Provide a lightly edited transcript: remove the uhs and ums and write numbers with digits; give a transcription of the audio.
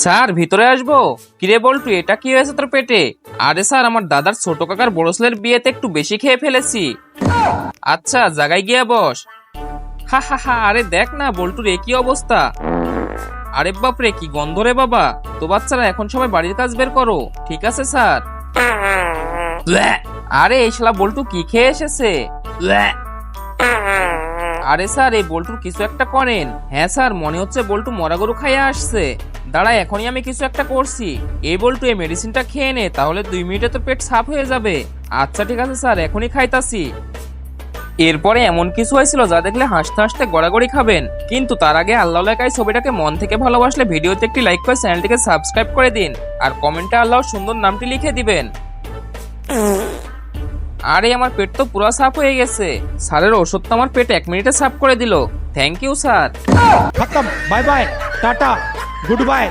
Sir ভিতরে আসবো? কিরে বল্টু, এটা কি হয়েছে তোর পেটে? আরে স্যার, আমার দাদার ছোট কাকার বড় ছেলের বিয়েতে একটু বেশি খেয়ে ফেলেছি। আচ্ছা, জায়গায় গিয়ে বস। হা হা হা, আরে দেখ না বল্টুর একই অবস্থা। আরে বাপরে, কি গন্ধ রে বাবা। তো বাচ্চারা, এখন সবাই বাড়ির কাজ বের করো। ঠিক আছে স্যার। ব্ল্যাহ। আরে এই শালা বল্টু কি খেয়ে এসেছে? ব্ল্যাহ। আরে স্যার, এই বল্টুর কিছু একটা করেন। হ্যাঁ স্যার, মনে হচ্ছে বল্টু মরা গরু খাইয়ে আসছে। দাঁড়া, এখনই আমি কিছু একটা করছি। এই বল্টু, এই মেডিসিনটা খেয়ে নে, তাহলে 2 মিনিটে তো পেট সাফ হয়ে যাবে। আচ্ছা ঠিক আছে স্যার, এখনই খাইতাছি। এরপরে এমন কিছু হয়েছিল যা দেখলে হাসতে হাসতে গড়াগড়ি খাবেন। কিন্তু তার আগে আল্লাহ লেখায় ছবিটাকে মন থেকে ভালোবাসলে ভিডিওতে একটি লাইক করে চ্যানেলটিকে সাবস্ক্রাইব করে দিন। আর কমেন্টে আল্লাহর সুন্দর নামটি লিখে দিবেন। আরে আমার পেট তো পুরো সাফ হয়ে গেছে। স্যারের ওষুধ তো আমার পেট 1 মিনিটে সাফ করে দিল। Thank you sir. खत्म। Bye bye, tata, good bye.